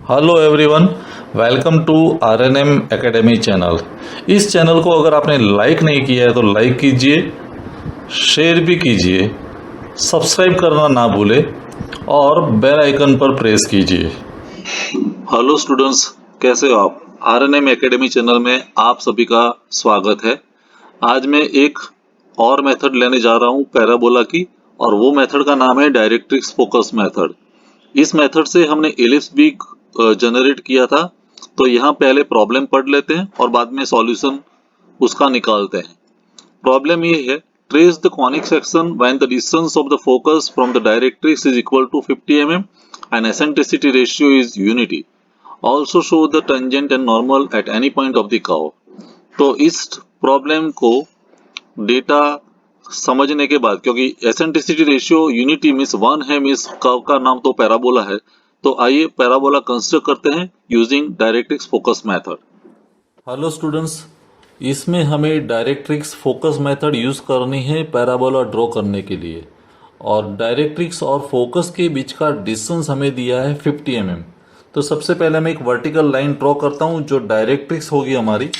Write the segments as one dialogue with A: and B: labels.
A: Hello everyone, welcome to RNM academy channel. इस channel को अगर आपने लाइक नहीं किया है तो लाइक कीजिए, शेयर भी कीजिए, सब्सक्राइब करना ना भूलें और बेल आइकन पर प्रेस कीजिए। हेलो स्टूडेंट्स, कैसे हो आप? आरएनएम एकेडमी चैनल में आप सभी का स्वागत है। आज मैं एक और मेथड लेने जा रहा हूँ पैराबोला की, और वो मेथड का नाम है डायरेक्ट्रिक्स फोकस मेथड। इस मेथड से हमने एलिप्स भी जनरेट किया था। तो यहाँ पहले प्रॉब्लम पढ़ लेते हैं और बाद में सॉल्यूशन उसका निकालते हैं। प्रॉब्लम ये है, trace the conic section when the distance of the focus from the directrix is equal to 50 mm and eccentricity ratio is unity. Also show the tangent and normal at any point of the curve. तो इस problem को data समझने के बाद, क्योंकि eccentricity ratio unity means one है, means curve का नाम तो पैराबोला है, तो आइए पैराबोला कंसिडर करते हैं using directrix focus method. Hello students, इसमें हमें डायरेक्ट्रिक्स फोकस मेथड यूज करनी है पैराबोला ड्रॉ करने के लिए। और डायरेक्ट्रिक्स और फोकस के बीच का डिस्टेंस हमें दिया है 50 mm। तो सबसे पहले मैं एक वर्टिकल लाइन ड्रॉ करता हूं जो डायरेक्ट्रिक्स होगी हमारी।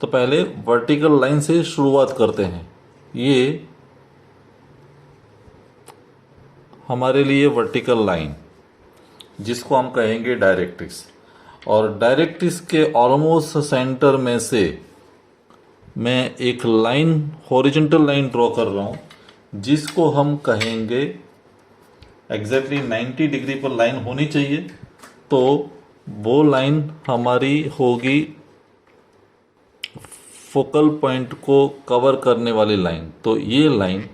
A: तो पहले वर्टिकल लाइन से शुरुआत करते हैं। ये हमारे लिए वर्टिकल लाइन, जिसको हम कहेंगे डायरेक्ट्रिक्स। और डायरेक्ट्रिक्स के ऑलमोस्ट सेंटर में से मैं एक लाइन, हॉरिजॉन्टल लाइन ड्रॉ कर रहा हूं, जिसको हम कहेंगे एग्जैक्टली 90 डिग्री पर लाइन होनी चाहिए। तो वो लाइन हमारी होगी फोकल पॉइंट को कवर करने वाली लाइन। तो ये लाइन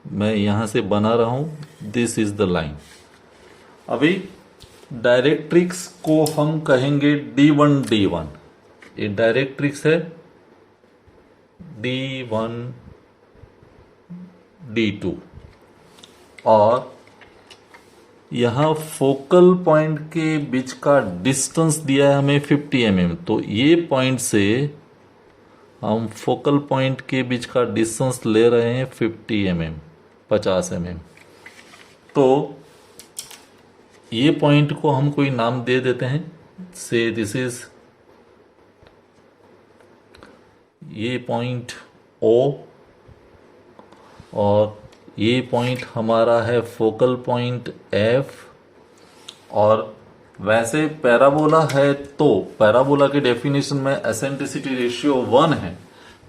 A: मैं यहां से बना रहा हूं, दिस इज द लाइन। अभी डायरेक्ट्रिक्स को हम कहेंगे D1 D1। ये डायरेक्ट्रिक्स है D1 D2। और यहां फोकल पॉइंट के बीच का डिस्टेंस दिया है हमें 50 mm। तो ये पॉइंट से हम फोकल पॉइंट के बीच का डिस्टेंस ले रहे हैं 50 mm, 50 mm। तो ये पॉइंट को हम कोई नाम दे देते हैं, से दिस इज, ये पॉइंट O, और ये पॉइंट हमारा है फोकल पॉइंट F। और वैसे पैराबोला है तो पैराबोला के डेफिनेशन में एसेंट्रिसिटी रेशियो 1 है।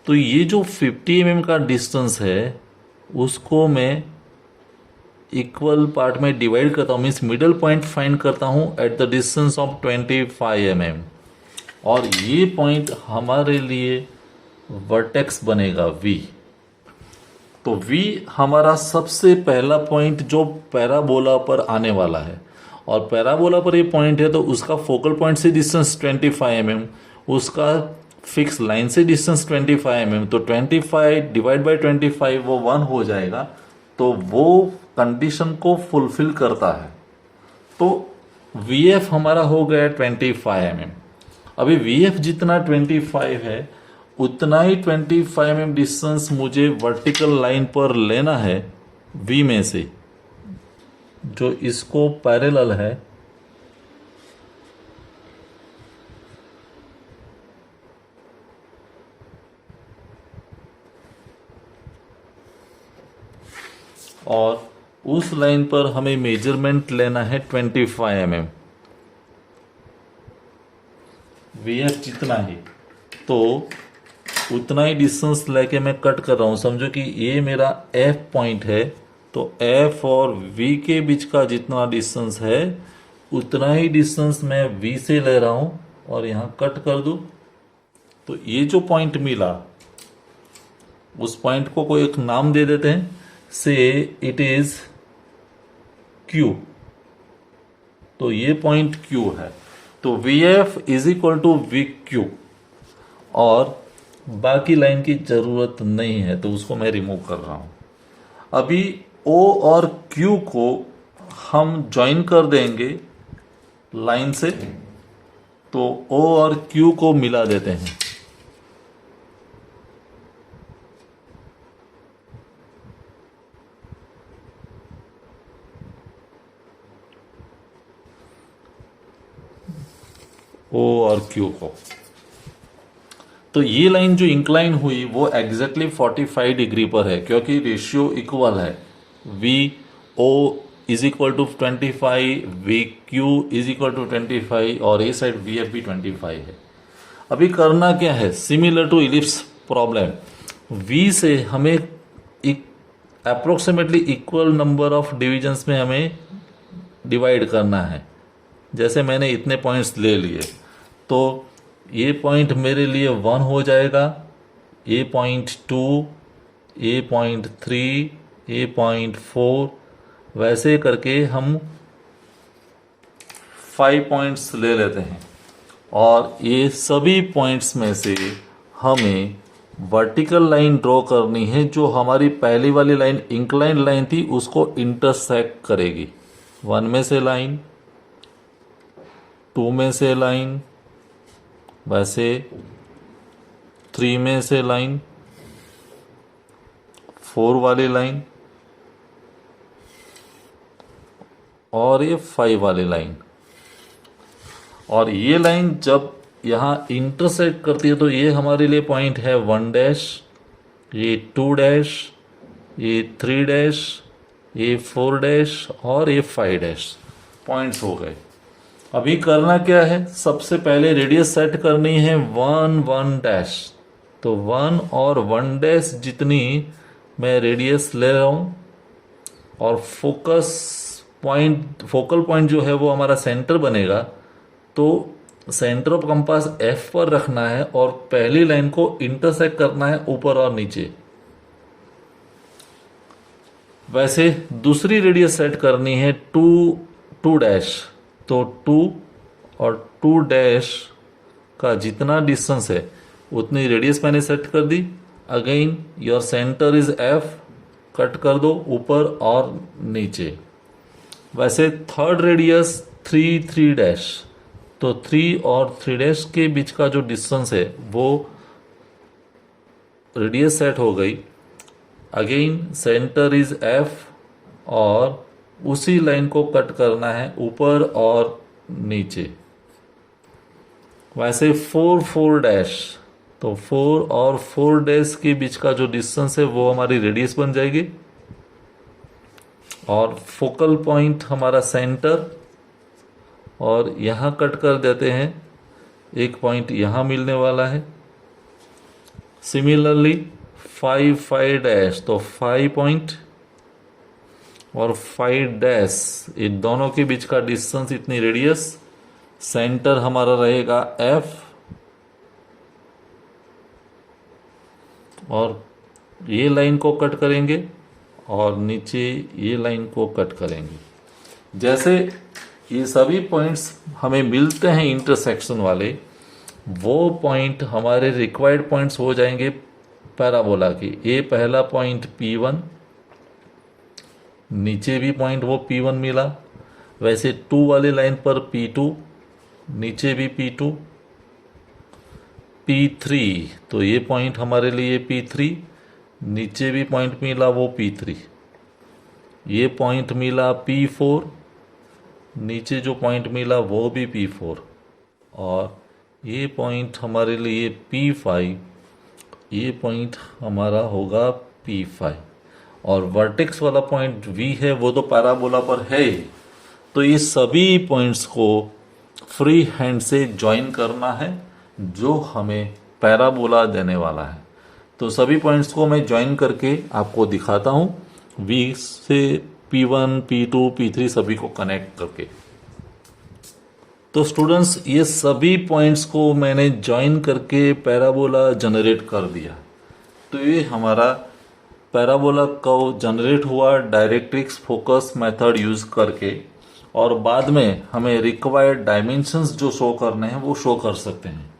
A: तो ये जो 50 mm का डिस्टेंस है उसको मैं इक्वल पार्ट में डिवाइड करता हूँ, मीन्स मिडल पॉइंट फाइंड करता हूँ at the distance of 25 mm। और ये पॉइंट हमारे लिए वर्टेक्स बनेगा V। तो V हमारा सबसे पहला पॉइंट जो पैराबोला पर आने वाला है। और पैराबोला पर ये पॉइंट है तो उसका फोकल पॉइंट से डिस्टेंस 25 mm, उसका फिक्स लाइन से डिस्टेंस 25 mm। तो 25 डिवाइड बाय 25 वो 1 हो जाएगा। तो वो कंडीशन को फुलफिल करता है। तो VF हमारा हो गया 25 mm। अभी VF जितना 25 है उतना ही 25 mm डिस्टेंस मुझे वर्टिकल लाइन पर लेना है V में से, जो इसको पैरेलल है। और उस लाइन पर हमें मेजरमेंट लेना है 25 mm। VF जितना ही, तो उतना ही डिस्टेंस लेके मैं कट कर रहा हूं। समझो कि ये मेरा F पॉइंट है, तो F और V के बीच का जितना डिस्टेंस है उतना ही डिस्टेंस मैं V से ले रहा हूं और यहां कट कर दूं। तो ये जो पॉइंट मिला उस पॉइंट को कोई एक नाम दे देते हैं, से इट इज Q। तो ये पॉइंट Q है। तो VF is equal to VQ। और बाकी लाइन की जरूरत नहीं है तो उसको मैं रिमूव कर रहा हूं। अभी O और Q को हम ज्वाइन कर देंगे लाइन से। तो O और Q को मिला देते हैं। ओ और क्यू को। तो ये लाइन जो इंक्लाइन हुई वो एग्जैक्टली 45 डिग्री पर है, क्योंकि रेशियो इक्वल है। V O is equal to 25, V Q is equal to 25 और ये साइड वी एफ भी 25 है। अभी करना क्या है, similar to ellipse problem, V से हमें approximately equal number of divisions में हमें डिवाइड करना है। जैसे मैंने इतने पॉइंट्स ले लिए, तो ये पॉइंट मेरे लिए 1 हो जाएगा, ये पॉइंट 2, ये पॉइंट 3, ये पॉइंट 4, वैसे करके हम 5 पॉइंट्स ले लेते हैं। और ये सभी पॉइंट्स में से हमें वर्टिकल लाइन ड्रॉ करनी है जो हमारी पहली वाली लाइन इंक्लाइन लाइन थी उसको इंटरसेक्ट करेगी। 1 में से लाइन, 2 में से लाइन, वैसे 3 में से लाइन, 4 वाली लाइन और ये 5 वाली लाइन। और ये लाइन जब यहाँ इंटरसेक्ट करती है तो ये हमारे लिए पॉइंट है 1 डैश, ये 2 डैश, ये 3 डैश, ये 4 डैश और ये 5 डैश पॉइंट्स हो गए। अभी करना क्या है, सबसे पहले रेडियस सेट करनी है 1 1 डैश। तो 1 और 1 डैश जितनी मैं रेडियस ले रहा हूँ और फोकल पॉइंट जो है वो हमारा सेंटर बनेगा। तो सेंटर ऑफ कंपास एफ पर रखना है और पहली लाइन को इंटरसेक्ट करना है ऊपर और नीचे। वैसे दूसरी रेडियस सेट करनी है 2 डैश। तो 2 और 2 डैश का जितना डिस्टेंस है उतनी रेडियस मैंने सेट कर दी। Again your centre is f, cut कर दो ऊपर और नीचे। वैसे थर्ड रेडियस 3 डैश, तो 3 और 3 डैश के बीच का जो डिस्टेंस है वो रेडियस सेट हो गई। अगेन सेंटर इज एफ और उसी लाइन को कट करना है ऊपर और नीचे। वैसे 4 डैश, तो 4 और 4 डैश के बीच का जो डिस्टेंस है वो हमारी रेडियस बन जाएगी। और फोकल पॉइंट हमारा सेंटर, और यहाँ कट कर देते हैं, एक पॉइंट यहाँ मिलने वाला है। सिमिलरली 5 डैश, तो 5 पॉइंट और 5 डैश, इन दोनों के बीच का डिस्टेंस इतनी रेडियस। सेंटर हमारा रहेगा एफ और ये लाइन को कट करेंगे और नीचे ये लाइन को कट करेंगे। जैसे ये सभी पॉइंट्स हमें मिलते हैं इंटरसेक्शन वाले, वो पॉइंट हमारे रिक्वायर्ड पॉइंट्स हो जाएंगे पैराबोला की। ये पहला पॉइंट P1, नीचे भी पॉइंट वो P1 मिला। वैसे 2 वाली लाइन पर P2, नीचे भी P2, P3, तो ये पॉइंट हमारे लिए P3, नीचे भी पॉइंट मिला वो P3। ये पॉइंट मिला P4, नीचे जो पॉइंट मिला वो भी P4। और ये पॉइंट हमारे लिए P5, ये पॉइंट हमारा होगा P5। और वर्टेक्स वाला पॉइंट V है वो तो पैराबोला पर है ही। तो ये सभी पॉइंट्स को फ्री हैंड से ज्वाइन करना है जो हमें पैराबोला देने वाला है। तो सभी पॉइंट्स को मैं ज्वाइन करके आपको दिखाता हूँ, V से P1, P2, P3 सभी को कनेक्ट करके। तो स्टूडेंट्स, ये सभी पॉइंट्स को मैंने ज्वाइन करके पैराबोला जनरेट कर दिया। तो ये हमारा पैराबोला कर्व जनरेट हुआ डायरेक्ट्रिक्स फोकस मेथड यूज करके। और बाद में हमें रिक्वायर्ड डायमेंशंस जो शो करने हैं वो शो कर सकते हैं।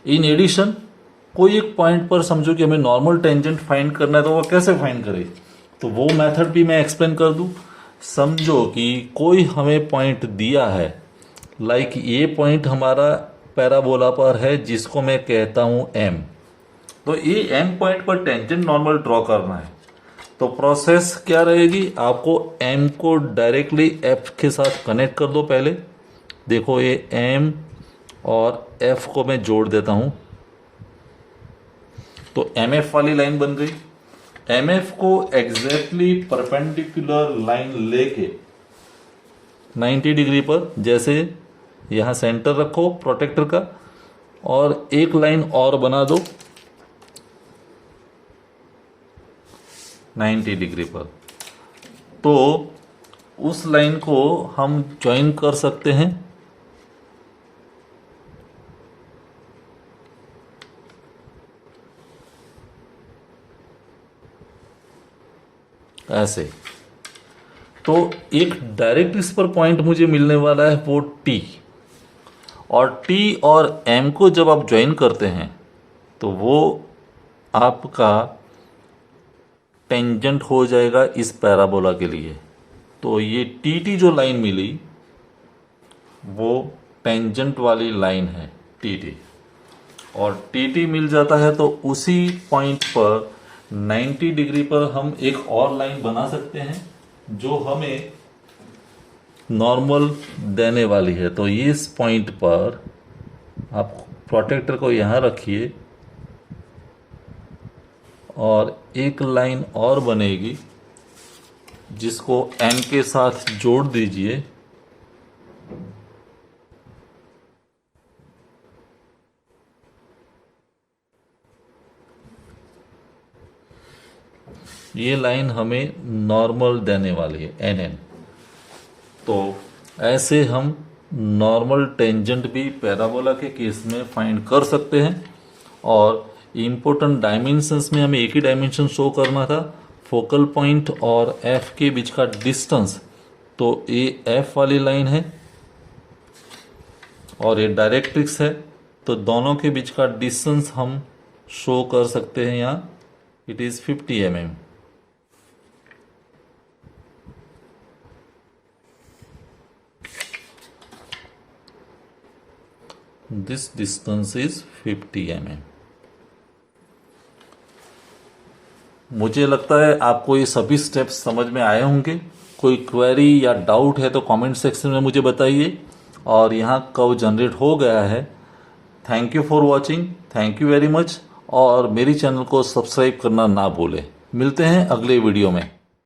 A: इन एडिशन कोई एक पॉइंट पर समझो कि हमें नॉर्मल टेंजेंट फाइंड करना है, तो वो कैसे फाइंड करें, तो वो मेथड भी मैं एक्सप्लेन कर दूं। समझो कि कोई हमें पॉइंट दिया है, लाइक ये पॉइंट हमारा पैराबोला पर है जिसको मैं कहता हूं M। तो ये M पॉइंट पर टेंजेंट नॉर्मल ड्रॉ करना है। तो प्रोसेस क्या रहेगी, आपको M को डायरेक्टली F के साथ कनेक्ट कर दो। पहले देखो ये M और F को मैं जोड़ देता हूं, तो MF वाली लाइन बन गई। MF को एग्जैक्टली परपेंडिकुलर लाइन लेके 90 डिग्री पर, जैसे यहां सेंटर रखो प्रोटेक्टर का और एक लाइन और बना दो 90 डिग्री पर, तो उस लाइन को हम ज्वाइन कर सकते हैं ऐसे। तो एक डायरेक्ट इस पर पॉइंट मुझे मिलने वाला है वो T, और T और M को जब आप ज्वाइन करते हैं तो वो आपका टेंजेंट हो जाएगा इस पैराबोला के लिए। तो ये TT जो लाइन मिली वो टेंजेंट वाली लाइन है TT, और TT मिल जाता है तो उसी पॉइंट पर 90 डिग्री पर हम एक और लाइन बना सकते हैं जो हमें नॉर्मल देने वाली है। तो इस पॉइंट पर आप प्रोटेक्टर को यहाँ रखिए और एक लाइन और बनेगी जिसको M के साथ जोड़ दीजिए। ये लाइन हमें नॉर्मल देने वाली है NN। तो ऐसे हम नॉर्मल टेंजेंट भी पैराबोला के केस में फाइंड कर सकते हैं। और इम्पोर्टेंट डायमेंशंस में हमें एक ही डायमेंशन शो करना था, फोकल पॉइंट और F के बीच का डिस्टेंस। तो ये F वाली लाइन है और ये डायरेक्ट्रिक्स है, तो दोनों के बीच का डिस्टेंस हम शो कर सकते हैं यहाँ, it is 50 mm। This distance is 50 mm। मुझे लगता है आपको ये सभी स्टेप्स समझ में आए होंगे। कोई क्वेरी या डाउट है तो कमेंट सेक्शन में मुझे बताइए। और यहाँ कर्व जनरेट हो गया है। Thank you for watching, thank you very much. और मेरी चैनल को सब्सक्राइब करना ना भूलें। मिलते हैं अगले वीडियो में।